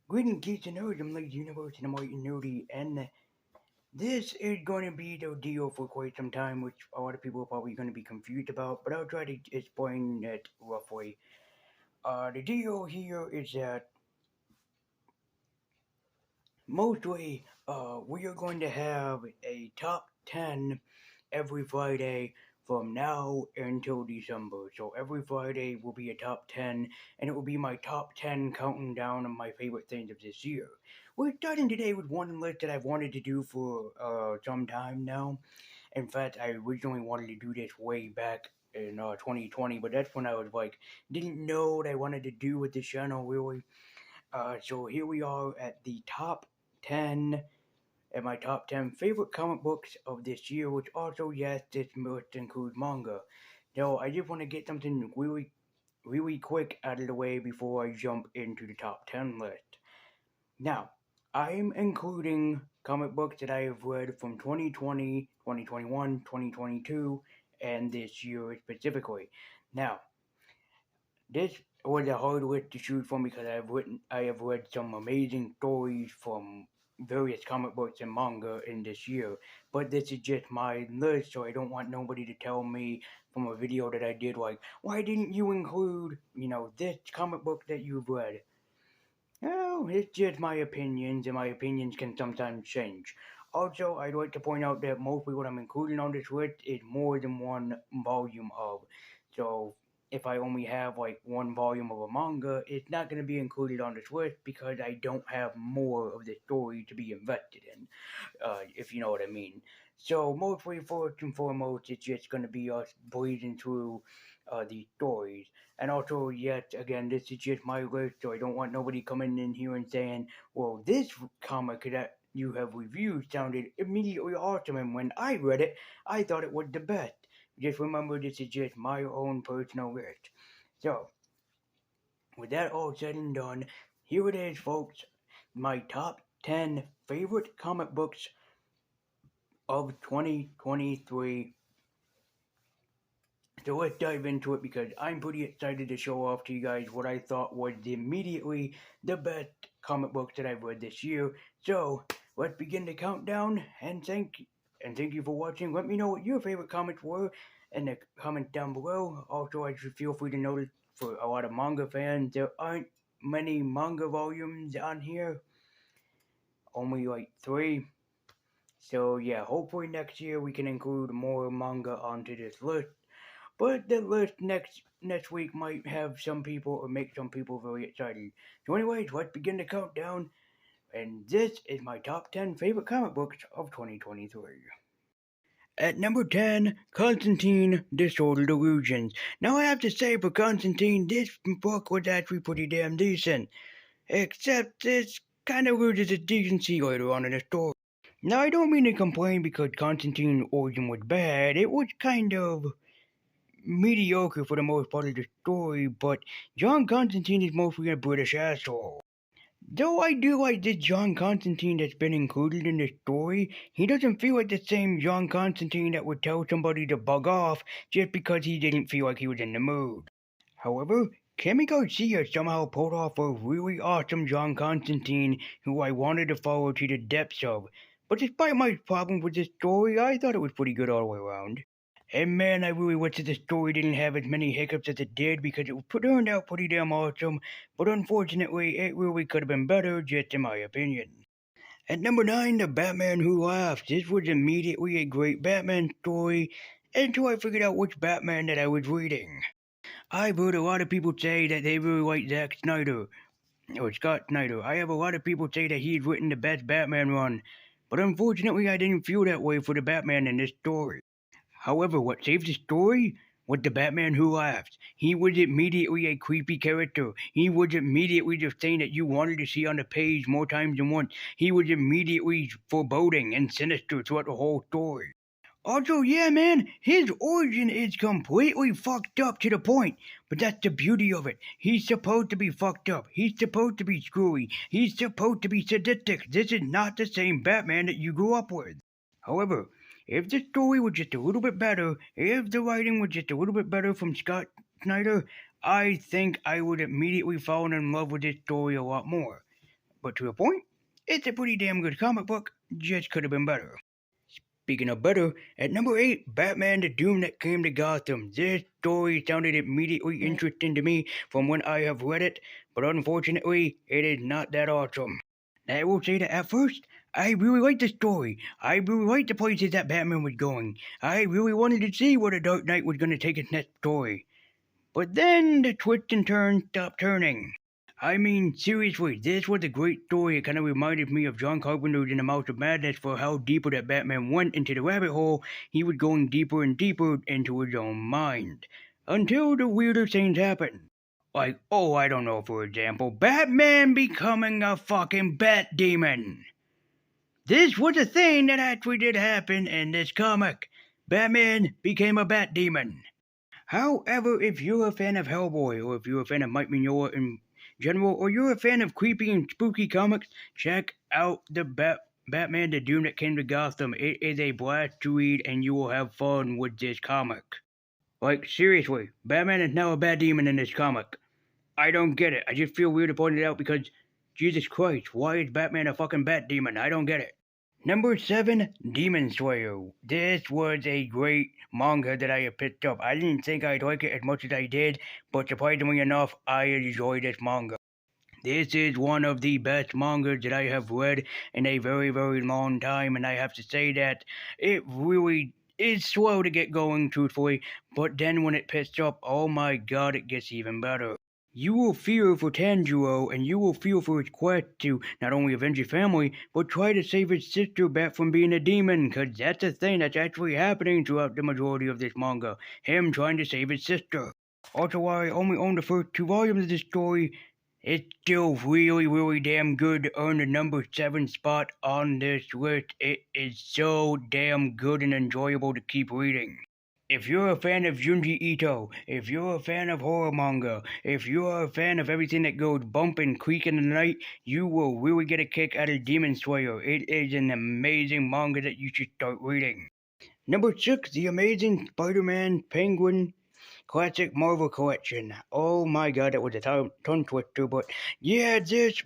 Greetings, kids and nerds. I'm Lady Universe and I'm White and Nerdy, and this is going to be the deal for quite some time, which a lot of people are probably going to be confused about, but I'll try to explain it roughly. The deal here is that mostly, we are going to have a top 10 every Friday from now until December. So every Friday will be a top 10, and it will be my top 10 counting down on my favorite things of this year. We're starting today with one list that I've wanted to do for some time now. In fact, I originally wanted to do this way back in 2020, but that's when I was like, didn't know what I wanted to do with the channel really. So here we are at the top 10 and my top 10 favorite comic books of this year, which also, yes, this list includes manga. So I just want to get something really quick out of the way before I jump into the top 10 list. Now, I'm including comic books that I have read from 2020, 2021, 2022, and this year specifically. Now, this was a hard list to choose from because I have read some amazing stories from various comic books and manga in this year. But this is just my list, so I don't want nobody to tell me from a video that I did like, why didn't you include, this comic book that you've read? Well, it's just my opinions, and my opinions can sometimes change. Also, I'd like to point out that mostly what I'm including on this list is more than one volume of. So, if I only have like one volume of a manga, it's not going to be included on this list because I don't have more of the story to be invested in, if you know what I mean. So, mostly, first and foremost, it's just going to be us breezing through these stories. And also, yet again, this is just my list, so I don't want nobody coming in here and saying, well, this comic that you have reviewed sounded immediately awesome, and when I read it, I thought it was the best. Just remember, this is just my own personal list. So, with that all said and done, here it is, folks. My top 10 favorite comic books of 2023. So let's dive into it because I'm pretty excited to show off to you guys what I thought was immediately the best comic books that I've read this year. So let's begin the countdown and thank you for watching. Let me know what your favorite comics were in the comments down below. Also, I should feel free to notice for a lot of manga fans, there aren't many manga volumes on here. Only like 3. So yeah, hopefully next year we can include more manga onto this list. But the list next week might have some people or make some people very excited. So anyways, let's begin the countdown. And this is my top 10 favorite comic books of 2023. At number 10, Constantine, Disordered Illusions. Now I have to say for Constantine, this book was actually pretty damn decent. Except this kind of loses its decency later on in the story. Now I don't mean to complain because Constantine's origin was bad, it was kind of mediocre for the most part of the story, but John Constantine is mostly a British asshole. Though I do like this John Constantine that's been included in the story, he doesn't feel like the same John Constantine that would tell somebody to bug off just because he didn't feel like he was in the mood. However, Kemi Garcia somehow pulled off a really awesome John Constantine who I wanted to follow to the depths of. But despite my problems with this story, I thought it was pretty good all the way around. And man, I really wish that the story didn't have as many hiccups as it did because it turned out pretty damn awesome, but unfortunately, it really could have been better, just in my opinion. At number 9, The Batman Who Laughs. This was immediately a great Batman story until I figured out which Batman that I was reading. I've heard a lot of people say that they really like Zack Snyder, or Scott Snyder. I have a lot of people say that he's written the best Batman run, but unfortunately, I didn't feel that way for the Batman in this story. However, what saved the story was the Batman Who Laughs. He was immediately a creepy character. He was immediately the thing that you wanted to see on the page more times than once. He was immediately foreboding and sinister throughout the whole story. Also, yeah, man, his origin is completely fucked up to the point. But that's the beauty of it. He's supposed to be fucked up. He's supposed to be screwy. He's supposed to be sadistic. This is not the same Batman that you grew up with. However, if the story was just a little bit better, if the writing was just a little bit better from Scott Snyder, I think I would immediately fallen in love with this story a lot more. but to a point, it's a pretty damn good comic book, just could have been better. Speaking of better, at number 8, Batman the Doom That Came to Gotham. This story sounded immediately interesting to me from when I have read it, but unfortunately, it is not that awesome. I will say that at first, I really liked the story. I really liked the places that Batman was going. I really wanted to see where the Dark Knight was going to take its next story. But then the twists and turns stopped turning. I mean, seriously, this was a great story. It kind of reminded me of John Carpenter's In the Mouth of Madness for how deeper that Batman went into the rabbit hole. He was going deeper and deeper into his own mind. Until the weirdest things happened. Like, oh, I don't know, for example, Batman becoming a fucking bat demon. This was a thing that actually did happen in this comic. Batman became a bat demon. However, if you're a fan of Hellboy, or if you're a fan of Mike Mignola in general, or you're a fan of creepy and spooky comics, check out the Batman the Doom That Came to Gotham. It is a blast to read, and you will have fun with this comic. Like, seriously, Batman is now a bad demon in this comic. I don't get it. I just feel weird to point it out because, Jesus Christ, why is Batman a fucking bat demon? I don't get it. Number 7, Demon Slayer. This was a great manga that I have picked up. I didn't think I'd like it as much as I did, but surprisingly enough, I enjoyed this manga. This is one of the best mangas that I have read in a very, very long time, and I have to say that it really is slow to get going, truthfully, but then when it picks up, oh my god, it gets even better. You will feel for Tanjiro, and you will feel for his quest to not only avenge his family, but try to save his sister back from being a demon, cause that's a thing that's actually happening throughout the majority of this manga. Him trying to save his sister. Also, while I only own the first 2 volumes of this story, it's still really, really damn good to earn the number 7 spot on this list. It is so damn good and enjoyable to keep reading. If you're a fan of Junji Ito, if you're a fan of horror manga, if you're a fan of everything that goes bump and creak in the night, you will really get a kick out of Demon Slayer. It is an amazing manga that you should start reading. Number 6, The Amazing Spider-Man Penguin Classic Marvel Collection. Oh my god, that was a tongue twister, but yeah, this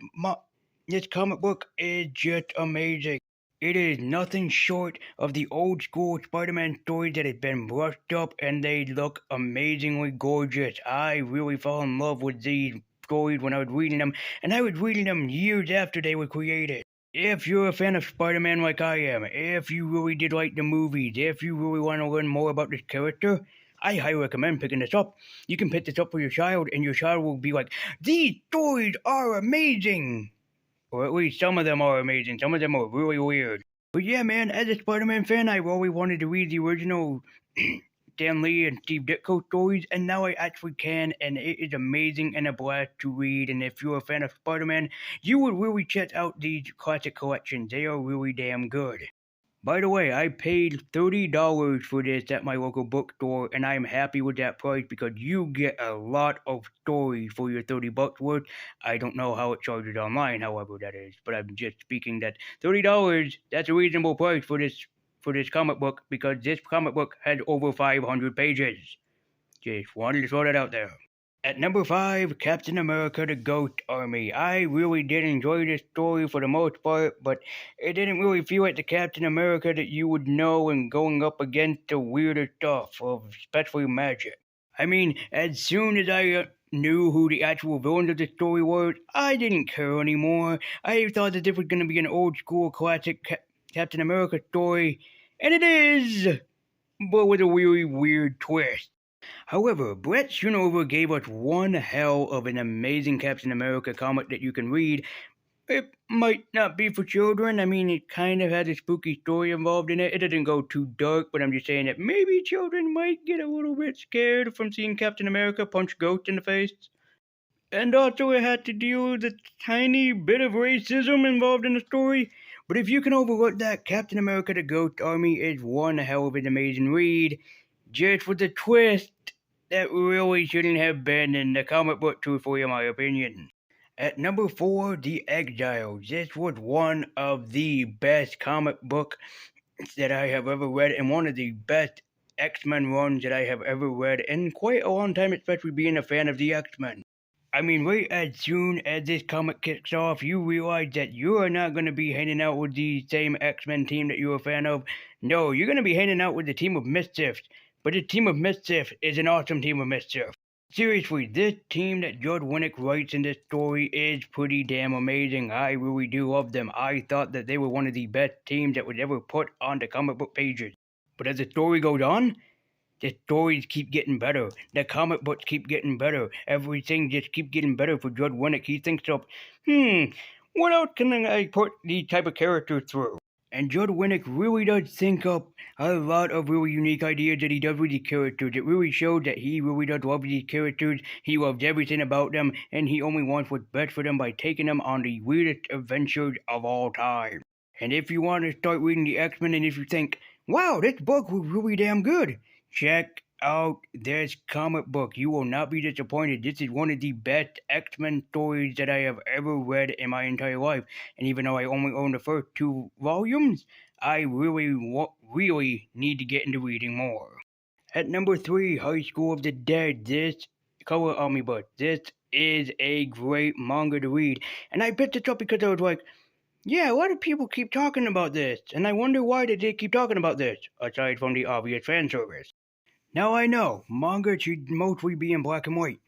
comic book is just amazing. It is nothing short of the old school Spider-Man stories that have been brushed up and they look amazingly gorgeous. I really fell in love with these stories when I was reading them, and I was reading them years after they were created. If you're a fan of Spider-Man like I am, if you really did like the movies, if you really want to learn more about this character, I highly recommend picking this up. You can pick this up for your child, and your child will be like, these stories are amazing! Or at least some of them are amazing. Some of them are really weird. But yeah, man, as a Spider-Man fan, I've always wanted to read the original Stan Lee and Steve Ditko stories, and now I actually can, and it is amazing and a blast to read. And if you're a fan of Spider-Man, you would really check out these classic collections. They are really damn good. By the way, I paid $30 for this at my local bookstore, and I'm happy with that price because you get a lot of stories for your $30 worth. I don't know how it charges online, however that is, but I'm just speaking that $30, that's a reasonable price for this comic book because this comic book has over 500 pages. Just wanted to throw that out there. At number 5, Captain America the Ghost Army. I really did enjoy this story for the most part, but it didn't really feel like the Captain America that you would know and going up against the weirder stuff, of especially magic. I mean, as soon as I knew who the actual villains of the story were, I didn't care anymore. I thought that this was going to be an old school classic Captain America story, and it is, but with a really weird twist. However, Brett Schoonover gave us one hell of an amazing Captain America comic that you can read. It might not be for children. I mean, it kind of has a spooky story involved in it. It doesn't go too dark, but I'm just saying that maybe children might get a little bit scared from seeing Captain America punch Ghost in the face. And also it had to deal with a tiny bit of racism involved in the story. But if you can overlook that, Captain America the Ghost Army is one hell of an amazing read. Just with a twist that really shouldn't have been in the comic book, truthfully, in my opinion. At number 4, The Exiles. This was one of the best comic books that I have ever read, and one of the best X-Men runs that I have ever read in quite a long time, especially being a fan of the X-Men. I mean, right as soon as this comic kicks off, you realize that you are not going to be hanging out with the same X-Men team that you're a fan of. No, you're going to be hanging out with the team of Mischief. But the team of Mischief is an awesome team of Mischief. Seriously, this team that Judd Winnick writes in this story is pretty damn amazing. I really do love them. I thought that they were one of the best teams that was ever put on the comic book pages. But as the story goes on, the stories keep getting better. The comic books keep getting better. Everything just keep getting better for Judd Winnick. He thinks of, what else can I put these type of characters through? And Judd Winnick really does think up a lot of really unique ideas that he does with these characters. It really shows that he really does love these characters. He loves everything about them, and he only wants what's best for them by taking them on the weirdest adventures of all time. And if you want to start reading the X-Men and if you think, wow, this book was really damn good, check out this comic book. You will not be disappointed. This is one of the best X-Men stories that I have ever read in my entire life. And even though I only own the first 2 volumes, I really need to get into reading more. At number 3, High School of the Dead. This color omnibus. This is a great manga to read. And I picked it up because I was like, yeah, a lot of people keep talking about this, and I wonder why they keep talking about this, aside from the obvious fan service. Now I know, manga should mostly be in black and white,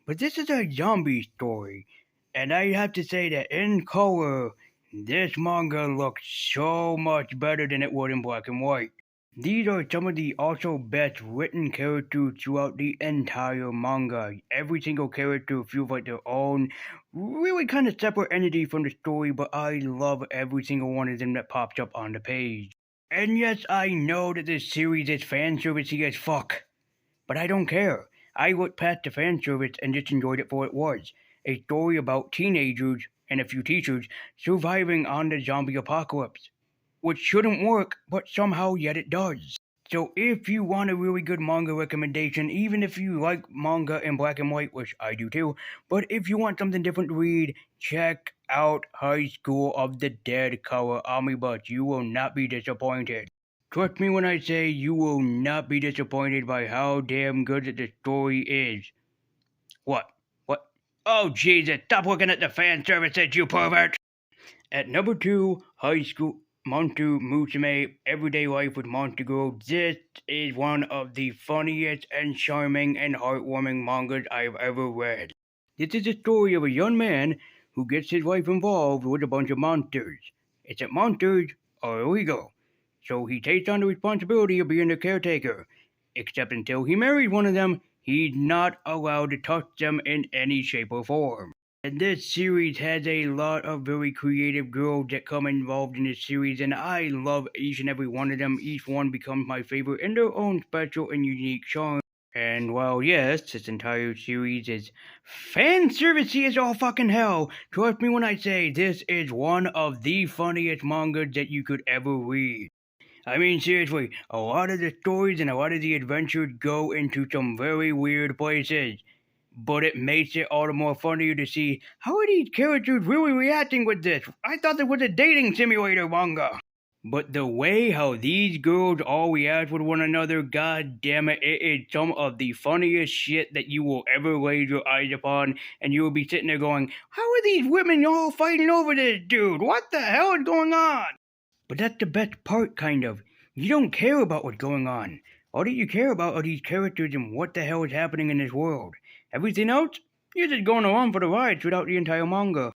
but this is a zombie story, and I have to say that in color, this manga looks so much better than it would in black and white. These are some of the also best written characters throughout the entire manga. Every single character feels like their own, really kind of separate entity from the story, but I love every single one of them that pops up on the page. And yes, I know that this series is fan servicey as fuck, but I don't care. I looked past the fan service and just enjoyed it for what it was. A story about teenagers and a few teachers surviving on the zombie apocalypse, which shouldn't work, but somehow yet it does. So if you want a really good manga recommendation, even if you like manga in black and white, which I do too, but if you want something different to read, check out High School of the Dead color omnibus. You will not be disappointed. Trust me when I say you will not be disappointed by how damn good the story is. What? What? Oh Jesus, stop looking at the fan services, you pervert! At number 2, High School Monster Musume Everyday Life with Monster Girl. This is one of the funniest and charming and heartwarming mangas I've ever read. This is the story of a young man who gets his wife involved with a bunch of monsters. Except monsters are illegal, so he takes on the responsibility of being their caretaker. Except until he marries one of them, he's not allowed to touch them in any shape or form. And this series has a lot of very creative girls that come involved in this series, and I love each and every one of them. Each one becomes my favorite in their own special and unique charm. And while yes, this entire series is fan servicey as all fucking hell, trust me when I say this is one of the funniest mangas that you could ever read. I mean, seriously, a lot of the stories and a lot of the adventures go into some very weird places. But it makes it all the more funnier to see how are these characters really reacting with this. I thought it was a dating simulator manga. But the way how these girls all react with one another, god damn it, it is some of the funniest shit that you will ever lay your eyes upon, and you will be sitting there going, how are these women all fighting over this dude? What the hell is going on? But that's the best part, kind of. You don't care about what's going on. All that you care about are these characters and what the hell is happening in this world. Everything else, you're just going along for the ride throughout the entire manga.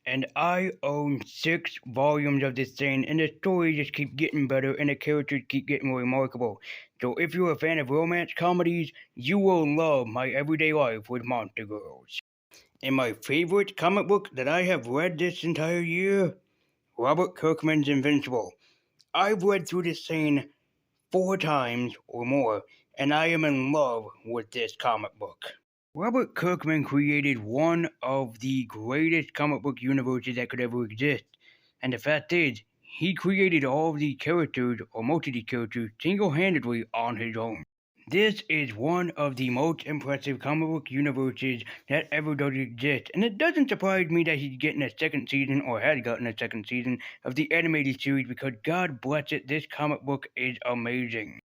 And I own 6 volumes of this thing, and the stories just keep getting better, and the characters keep getting more remarkable. So if you're a fan of romance comedies, you will love My Everyday Life with Monster Girls. And my favorite comic book that I have read this entire year, Robert Kirkman's Invincible. I've read through this thing 4 times or more, and I am in love with this comic book. Robert Kirkman created one of the greatest comic book universes that could ever exist. And the fact is, he created all of the characters, or most of the characters, single-handedly on his own. This is one of the most impressive comic book universes that ever does exist, and it doesn't surprise me that he's getting a second season, or has gotten a second season, of the animated series because God bless it, this comic book is amazing.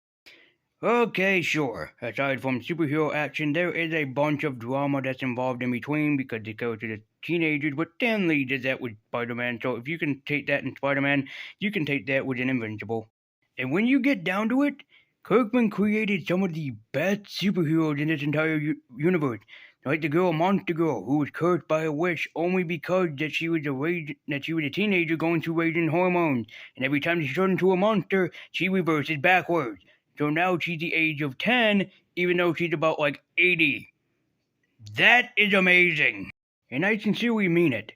Okay, sure. Aside from superhero action, there is a bunch of drama that's involved in between because the characters are teenagers, but Stan Lee did that with Spider-Man, so if you can take that in Spider-Man, you can take that with an Invincible. And when you get down to it, Kirkman created some of the best superheroes in this entire universe. Like the girl Monster Girl, who was cursed by a witch only because that she was a teenager going through raging hormones, and every time she turned into a monster, she reverses backwards. So now she's the age of 10, even though she's about like 80. That is amazing. And I sincerely mean it.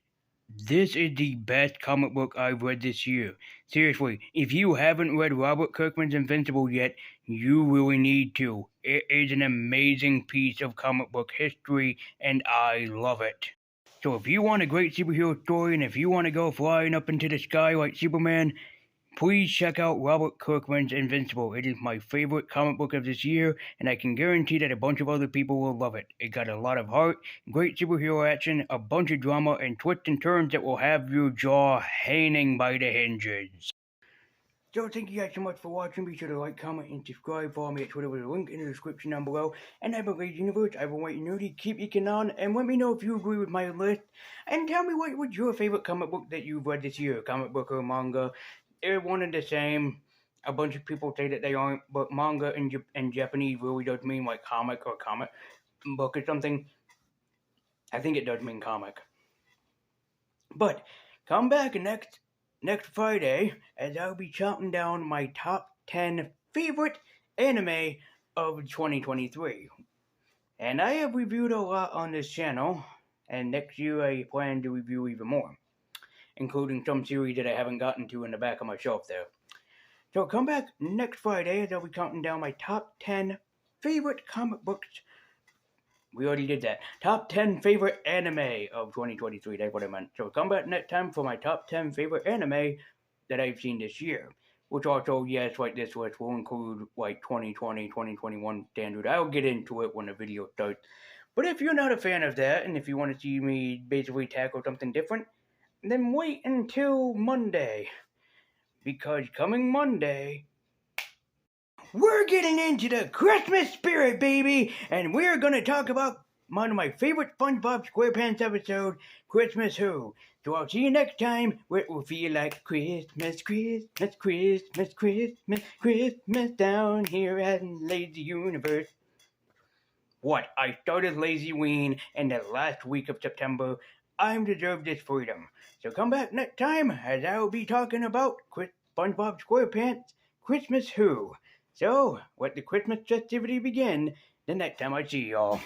This is the best comic book I've read this year. Seriously, if you haven't read Robert Kirkman's Invincible yet, you really need to. It is an amazing piece of comic book history, and I love it. So if you want a great superhero story, and if you want to go flying up into the sky like Superman, please check out Robert Kirkman's Invincible. It is my favorite comic book of this year, and I can guarantee that a bunch of other people will love it. It got a lot of heart, great superhero action, a bunch of drama, and twists and turns that will have your jaw hanging by the hinges. So thank you guys so much for watching. Be sure to like, comment, and subscribe. Follow me at Twitter with a link in the description down below. And I believe Universe, I will wait nerdy, keep eking on, and let me know if you agree with my list. And tell me what was your favorite comic book that you've read this year, comic book or manga. They're one and the same. A bunch of people say that they aren't, but manga in Japanese really does mean like comic or comic book or something. I think it does mean comic. But come back next Friday as I'll be counting down my top 10 favorite anime of 2023. And I have reviewed a lot on this channel, and next year I plan to review even more, including some series that I haven't gotten to in the back of my shelf there. So come back next Friday as I'll be counting down my top 10 favorite comic books. We already did that. Top 10 favorite anime of 2023. That's what I meant. So come back next time for my top 10 favorite anime that I've seen this year. Which also, yes, like this list will include like 2020, 2021 standard. I'll get into it when the video starts. But if you're not a fan of that, and if you want to see me basically tackle something different, then wait until Monday. Because coming Monday, we're getting into the Christmas spirit, baby, and we're gonna talk about one of my favorite SpongeBob SquarePants episodes, Christmas Who. So I'll see you next time where it will feel like Christmas, Christmas, Christmas, Christmas, Christmas down here at Lazy Universe. What? I started Lazy Ween in the last week of September. I deserve this freedom. So come back next time as I will be talking about SpongeBob SquarePants Christmas Who. So, let the Christmas festivity begin the next time I see y'all.